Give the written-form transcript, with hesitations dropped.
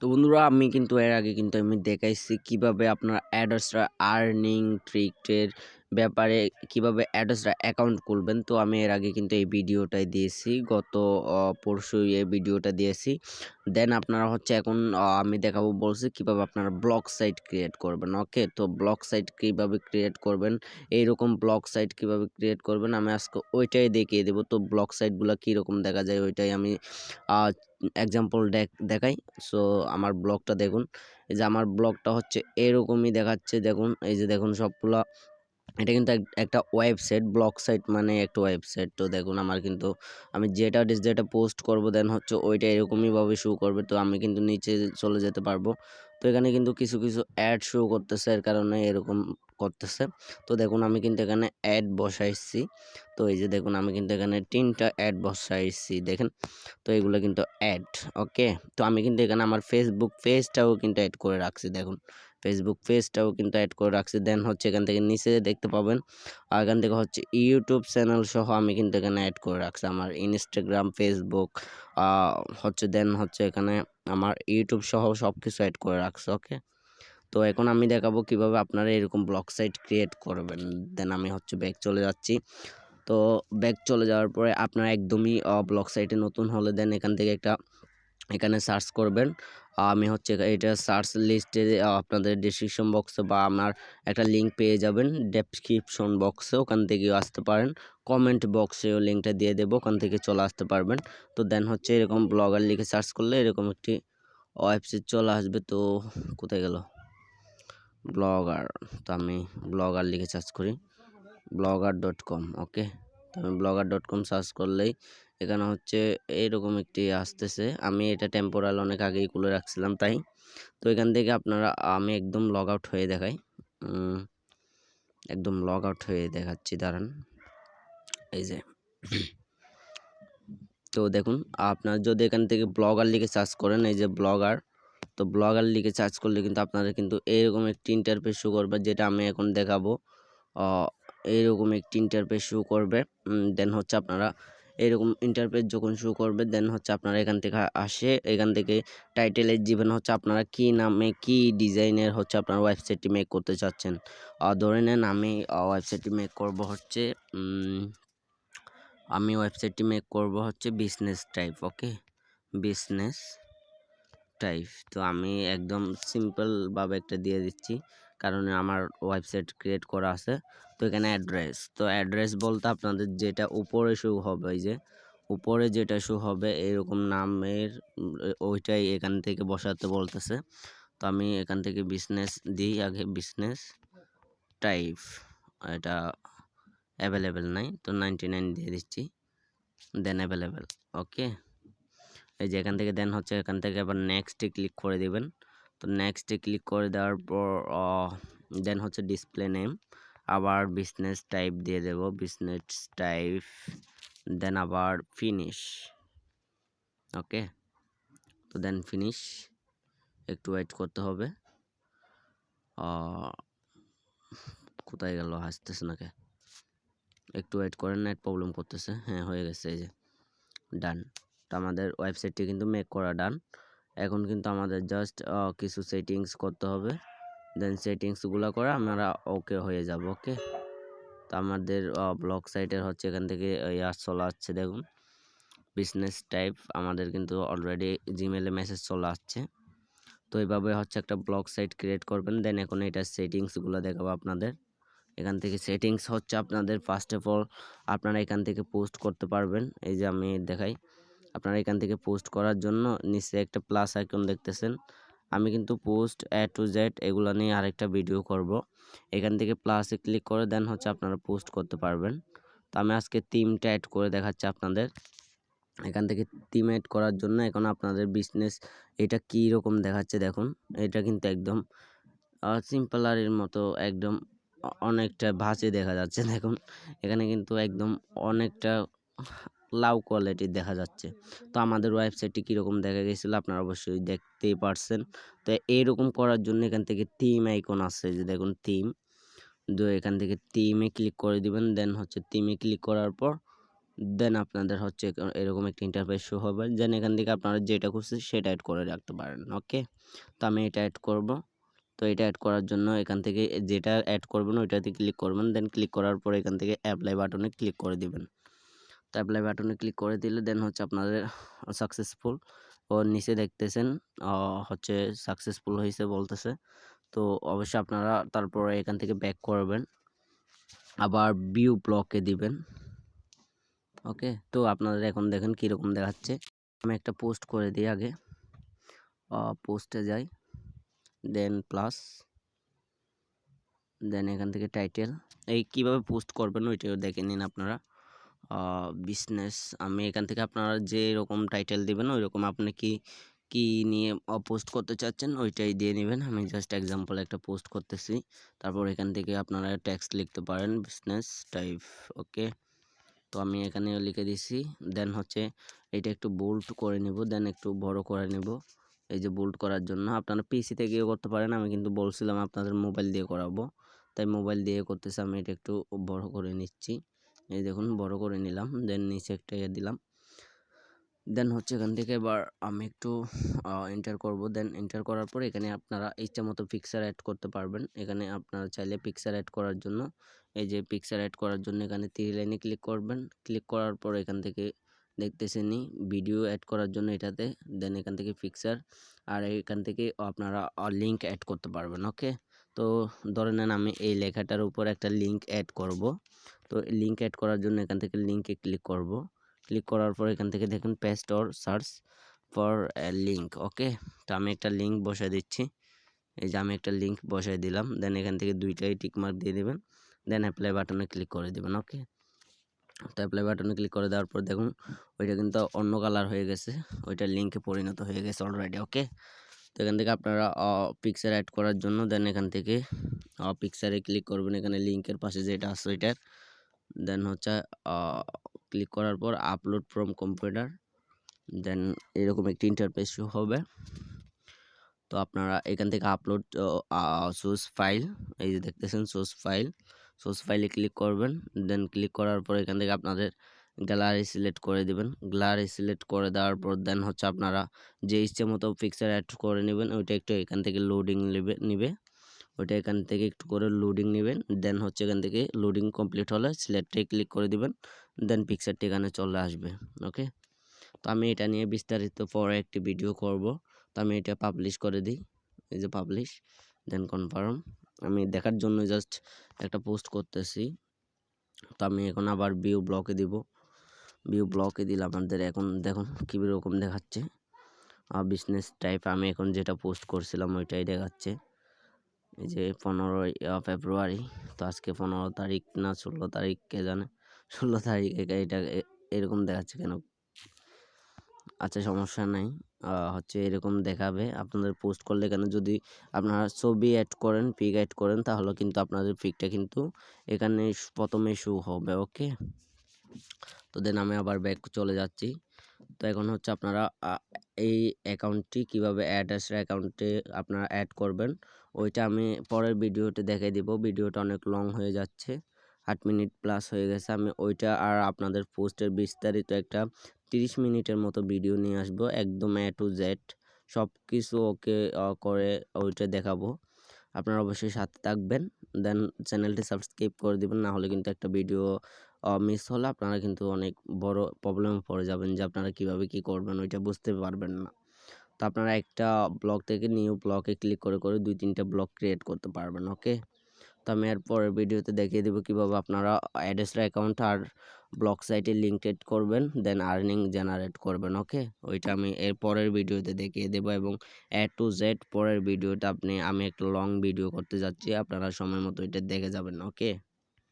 তো বন্ধুরা আমি কিন্তু এর আগে কিন্তু আমি দেখাইছি কিভাবে আপনার অ্যাডস্ট্রা আর্নিং ট্রিকের ব্যাপারে কিভাবে অ্যাডস্ট্রা অ্যাকাউন্ট খুলবেন। তো আমি এর আগে কিন্তু এই ভিডিওটাই দিয়েছি, গত পরশু এই ভিডিওটা দিয়েছি। দেন আপনারা হচ্ছে এখন আমি দেখাবো বলছি কিভাবে আপনারা ব্লগ সাইট ক্রিয়েট করবেন। ওকে, তো ব্লগ সাইট কিভাবে ক্রিয়েট করবেন, এইরকম ব্লগ সাইট কিভাবে ক্রিয়েট করবেন আমি আজকে ওইটাই দেখিয়ে দেবো। তো ব্লগ সাইটগুলো কীরকম দেখা যায় ওইটাই আমি এক্সাম্পল দেখাই। সো আমার ব্লগটা দেখুন, এই যে আমার ব্লগটা হচ্ছে এরকমই দেখাচ্ছে। দেখুন এই যে দেখুন সবগুলা, এটা কিন্তু একটা ওয়েবসাইট, ব্লগ সাইট মানে একটা ওয়েবসাইট। তো দেখুন আমার কিন্তু আমি যেটা পোস্ট করব দেন হচ্ছে ওইটা এরকমই ভাবে শো করবে। তো আমি কিন্তু নিচে চলে যেতে পারবো। তো এখানে কিন্তু কিছু কিছু অ্যাড শো করতেছে, এর কারণে এরকম করতেছে। তো দেখুন আমি কিন্তু এখানে অ্যাড বসাইছি। তো এই যে দেখুন আমি কিন্তু এখানে 3টা অ্যাড বসাইছি দেখেন। তো এগুলো কিন্তু অ্যাড। ওকে, তো আমি কিন্তু এখানে আমার ফেসবুক পেজটাও কিন্তু অ্যাড করে রাখছি। দেখুন ফেসবুক পেজটাও কিন্তু অ্যাড করে রাখছি। দেন হচ্ছে এখান থেকে নিচে দেখতে পাবেন, আর এখান থেকে হচ্ছে ইউটিউব চ্যানেল সহ আমি কিন্তু এখানে অ্যাড করে রাখছি। আমার ইনস্টাগ্রাম, ফেসবুক হচ্ছে, দেন হচ্ছে এখানে আমার ইউটিউব সহ সব কিছু অ্যাড করে রাখছি। ওকে, তো এখন আমি দেখাবো কিভাবে আপনারা এরকম ব্লগ সাইট ক্রিয়েট করবেন। দেন আমি হচ্ছে ব্যাক চলে যাচ্ছি। তো ব্যাক চলে যাওয়ার পরে আপনারা একদমই ব্লগ সাইটে নতুন হলে দেন এখান থেকে এখানে সার্চ করবেন। আমি হচ্ছে এটা সার্চ লিস্টে আপনাদের ডেসক্রিপশন বক্সে বা আমার একটা লিঙ্ক পেয়ে যাবেন ডেসক্রিপশন বক্সে, ওখান থেকেও আসতে পারেন। কমেন্ট বক্সেও লিঙ্কটা দিয়ে দেবো, ওখান থেকে চলে আসতে পারবেন। তো দেন হচ্ছে এরকম ব্লগার লিখে সার্চ করলে এরকম একটি ওয়েবসাইট চলে আসবে। তো কোথায় গেল ব্লগার, তো আমি ব্লগার লিখে সার্চ করি blogger.com। ওকে, তো আমি blogger.com সার্চ করলেই এখানে হচ্ছে এইরকম একটি আসতেছে। আমি এটা টেম্পোরাল অনেক আগেই খুলে রাখছিলাম তাই। তো এখান থেকে আপনারা আমি একদম লগ আউট হয়ে দেখাই, একদম লগ আউট হয়ে দেখাচ্ছি, দাঁড়ান। এই যে তো দেখুন আপনার যদি এখান থেকে ব্লগার লিখে সার্চ করেন, এই যে ব্লগার, তো ব্লগার লিখে সার্চ করলে কিন্তু আপনাদের কিন্তু এরকম একটি ইন্টারফেস শো করবে, যেটা আমি এখন দেখাবো। এইরকম একটি ইন্টারফেস শো করবে। দেন হচ্ছে আপনারা এরকম ইন্টারফেস যখন শো করবে দেন হচ্ছে আপনারা এখান থেকে এখান থেকে টাইটেলের জীবন হচ্ছে আপনারা কি নামে কি ডিজাইনের হচ্ছে আপনার ওয়েবসাইটটি মেক করতে চাচ্ছেন। ধরে নেন আমি ওয়েবসাইটটি মেক করব হচ্ছে বিজনেস টাইপ। ওকে, বিজনেস টাইপ। তো আমি একদম সিম্পলভাবে একটা দিয়ে দিচ্ছি, কারণ আমার ওয়েবসাইট ক্রিয়েট করা আছে। তো এখানে অ্যাড্রেস, তো অ্যাড্রেস বলতে আপনাদের যেটা উপরে শো হবে, ওই যে উপরে যেটা শো হবে এরকম নামের ওইটাই এখান থেকে বসাতে বলতেছে। তো আমি এখান থেকে বিজনেস দিই আগে, বিজনেস টাইপ। এটা অ্যাভেলেবেল নাই, তো 99 দিয়ে দিচ্ছি, দেন অ্যাভেলেবেল। ওকে, এই যে এখান থেকে দেন হচ্ছে এখান থেকে আবার নেক্সটে ক্লিক করে দিবেন। তো নেক্সটে ক্লিক করে দেওয়ার পর দেন হচ্ছে ডিসপ্লে নেম, আবার বিজনেস টাইপ দিয়ে দেব, বিজনেস টাইপ, দেন আবার ফিনিশ। ওকে, তো দেন ফিনিশ, একটু ওয়েট করতে হবে। কোথায় গেল, আসতেছে নাকি, একটু ওয়েট করেন, নেট প্রবলেম করতেছে। হ্যাঁ, হয়ে গেছে, এই যে ডান। তো আমাদের ওয়েবসাইটটি কিন্তু মেক করা ডান। এখন কিন্তু আমাদের জাস্ট কিছু সেটিংস করতে হবে, দেন সেটিংসগুলো করে আমরা ওকে হয়ে যাব। ওকে, তো আমাদের ব্লগ সাইটের হচ্ছে এখান থেকে চলে আসছে, দেখুন বিজনেস টাইপ আমাদের কিন্তু অলরেডি জিমেলে মেসেজ চলে আসছে। তো এইভাবে হচ্ছে একটা ব্লগ সাইট ক্রিয়েট করবেন। দেন এখন এটা সেটিংসগুলো দেখাবো আপনাদের। এখান থেকে সেটিংস হচ্ছে আপনাদের ফার্স্ট অফ অল আপনারা এখান থেকে পোস্ট করতে পারবেন। এই যে আমি দেখাই, আপনারা এখান থেকে পোস্ট করার জন্য নিচে একটা প্লাস আইকন দেখতেছেন। আমি কিন্তু পোস্ট A to Z এগুলো নিয়ে আরেকটা ভিডিও করব। এখান থেকে প্লাসে ক্লিক করে দেন হচ্ছে আপনারা পোস্ট করতে পারবেন। তো আমি আজকে থিমটা অ্যাড করে দেখাচ্ছি আপনাদের। এখান থেকে থিম অ্যাড করার জন্য এখন আপনাদের বিজনেস এটা কী রকম দেখাচ্ছে দেখুন। এটা কিন্তু একদম সিম্পল আর এর মতো একদম অনেকটা ভাঁজে দেখা যাচ্ছে। দেখুন এখানে কিন্তু একদম অনেকটা লাউ কোয়ালিটির দেখা যাচ্ছে। তো আমাদের ওয়েবসাইটটি কীরকম দেখা গেছিলো আপনারা অবশ্যই দেখতেই পারছেন। তো এইরকম করার জন্য এখান থেকে থিম আইকন আছে, যে দেখুন থিম, তো এখান থেকে থিমে ক্লিক করে দিবেন। দেন হচ্ছে থিমে ক্লিক করার পর দেন আপনাদের হচ্ছে এরকম একটা ইন্টারফেস শো হবে। দেন এখান থেকে আপনারা যেটা খুঁজছেন সেটা অ্যাড করে রাখতে পারেন। ওকে, তো আমি এটা অ্যাড করব। তো এটা অ্যাড করার জন্য এখান থেকে যেটা অ্যাড করবেন ওইটাতে ক্লিক করবেন। দেন ক্লিক করার পর এখান থেকে অ্যাপ্লাই বাটনে ক্লিক করে দিবেন। তো অ্যাপ্লাই বাটনে ক্লিক করে দিলে দেন হচ্ছে আপনাদের সাকসেসফুল ও নিচে দেখতেছেন হচ্ছে সাকসেসফুল হয়েছে বলতেছে। তো অবশ্যই আপনারা তারপরে এখান থেকে ব্যাক করবেন, আবার ভিউ ব্লকে দিবেন। ওকে, তো আপনারা এখন দেখেন কীরকম দেখাচ্ছে। আমি একটা পোস্ট করে দিই আগে, পোস্টে যাই, দেন প্লাস, দেন এখান থেকে টাইটেল। এই কীভাবে পোস্ট করবেন ওইটাও দেখে নিন আপনারা। বিজনেস, আমি এখান থেকে আপনারা যে রকম টাইটেল দিবেন ওই রকম আপনি কি নিয়ে পোস্ট করতে চাচ্ছেন ওইটাই দিয়ে নেবেন। আমি জাস্ট এক্সাম্পল একটা পোস্ট করতেছি। তারপর এখান থেকে আপনারা টেক্সট লিখতে পারেন বিজনেস টাইপ। ওকে, তো আমি এখানে লিখে দিছি। দেন হচ্ছে এটা একটু বোল্ড করে নেব, দেন একটু বড় করে নেব। এই যে বোল্ড করার জন্য আপনারা পিসি থেকেও করতে পারেন, আমি কিন্তু বলছিলাম আপনাদের মোবাইল দিয়ে করাবো, তাই মোবাইল দিয়ে করতেছি। আমি এটা একটু বড় করে নিচ্ছি। এই দেখুন বড় করে নিলাম। দেন নিচে একটা দিলাম। দেন হচ্ছে এখান থেকে এবার আমি একটু এন্টার করব। দেন এন্টার করার পর এখানে আপনারা ইচ্ছা মতো পিকচার অ্যাড করতে পারবেন। এখানে আপনারা চাইলে পিকচার অ্যাড করার জন্য এই যে পিকচার অ্যাড করার জন্য এখানে 3 লাইনে ক্লিক করবেন। ক্লিক করার পর এখান থেকে দেখতেছেনই ভিডিও অ্যাড করার জন্য এটাতে, দেন এখান থেকে পিকচার, আর এখান থেকে আপনারা লিঙ্ক অ্যাড করতে পারবেন। ওকে, তো ধরে নেন আমি এই লেখাটার উপর একটা লিঙ্ক অ্যাড করব। তো লিঙ্ক অ্যাড করার জন্য এখান থেকে লিঙ্কে ক্লিক করব। ক্লিক করার পর এখান থেকে দেখুন paste or search for link. Okay, তো আমি একটা লিঙ্ক বসাই দিচ্ছি। এই যে আমি একটা লিঙ্ক বসাই দিলাম। দেন এখান থেকে দুইটাই টিকমার্ক দিয়ে দেবেন। দেন অ্যাপ্লাই বাটনে ক্লিক করে দেবেন। ওকে, তো অ্যাপ্লাই বাটনে ক্লিক করে দেওয়ার পর দেখুন ওইটা কিন্তু অন্য কালার হয়ে গেছে, ওইটা লিঙ্কে পরিণত হয়ে গেছে অলরেডি। ওকে, তো এখান থেকে আপনারা পিকচার অ্যাড করার জন্য দেন এখান থেকে পিকচারে ক্লিক করবেন। এখানে লিঙ্কের পাশে যেটা আছে ওইটার, দেন হচ্ছে ক্লিক করার পর আপলোড ফ্রম কম্পিউটার, দেন এরকম একটি ইন্টারফেস শো হবে। তো আপনারা এখান থেকে আপলোড সোর্স ফাইল, এই যে দেখতেছেন সোর্স ফাইলে ক্লিক করবেন। দেন ক্লিক করার পর এখান থেকে আপনাদের গ্যালারি সিলেক্ট করে দিবেন। গ্যালারি সিলেক্ট করে দেওয়ার পর দেন হচ্ছে আপনারা যে ইচ্ছে মতো পিকচার অ্যাড করে নেবেন। ওইটা একটু এখান থেকে লোডিং নিবে ওইটা এখান থেকে একটু করে লোডিং নেবেন। দেন হচ্ছে এখান থেকে লোডিং কমপ্লিট হলে সিলেক্টে ক্লিক করে দিবেন। দেন পিকচারটি এখানে চলে আসবে। ওকে, তো আমি এটা নিয়ে বিস্তারিত পরে একটি ভিডিও করব। তো আমি এটা পাবলিশ করে দিই। এই যে পাবলিশ, দেন কনফার্ম। আমি দেখার জন্য জাস্ট একটা পোস্ট করতেছি। তো আমি এখন আবার ভিউ ব্লকে দিব। ভিউ ব্লকে দিলে আপনাদের এখন দেখুন কীরকম দেখাচ্ছে বিজনেস টাইপ। আমি এখন যেটা পোস্ট করছিলাম ওইটাই দেখাচ্ছে। এই যে 15ই ফেব্রুয়ারি, তো আজকে 15 তারিখ না 16 তারিখ কে জানে, 16 তারিখ। এটা এরকম দেখাচ্ছে কেন? আচ্ছা, সমস্যা নাই, হচ্ছে এরকম দেখাবে আপনাদের পোস্ট করলে। কেন যদি আপনারা ছবি অ্যাড করেন, পিক অ্যাড করেন, তাহলে কিন্তু আপনাদের পিকটা কিন্তু এখানে প্রথমে শো হবে। ওকে, তো দেন আমি আবার ব্যাক চলে যাচ্ছি। তো এখন হচ্ছে আপনারা এই অ্যাকাউন্টটি কীভাবে অ্যাডস্টেরা অ্যাকাউন্টে আপনারা অ্যাড করবেন ওইটা আমি পরের ভিডিওতে দেখিয়ে দিব। ভিডিওটা অনেক লং হয়ে যাচ্ছে, 8 মিনিট প্লাস হয়ে গেছে। আমি ওইটা আর আপনাদের পোস্টের বিস্তারিত একটা 30 মিনিটের মতো ভিডিও নিয়ে আসবো, একদম A to Z সব কিছু ওকে করে ওইটা দেখাবো। আপনারা অবশ্যই সাথে থাকবেন। দেন চ্যানেলটি সাবস্ক্রাইব করে দিবেন, না হলে কিন্তু একটা ভিডিও মিস হলে আপনারা কিন্তু অনেক বড় প্রবলেমে পড়ে যাবেন যে আপনারা কিভাবে কি করবেন ওইটা বুঝতে পারবেন না। তো আপনারা একটা ব্লগ থেকে নিউ ব্লগে ক্লিক করে 2-3টা ব্লগ ক্রিয়েট করতে পারবেন। ওকে, তো আমি এর পরের ভিডিওতে দেখিয়ে দেবো কীভাবে আপনারা অ্যাডস্টেরা অ্যাকাউন্ট আর ব্লগ সাইটে লিঙ্ক এড করবেন, দেন আর্নিং জেনারেট করবেন। ওকে, ওইটা আমি এর পরের ভিডিওতে দেখিয়ে দেবো, এবং A to Z পরের ভিডিওটা আমি একটা লং ভিডিও করতে যাচ্ছি, আপনারা সময় মতো এটা দেখে যাবেন। ওকে।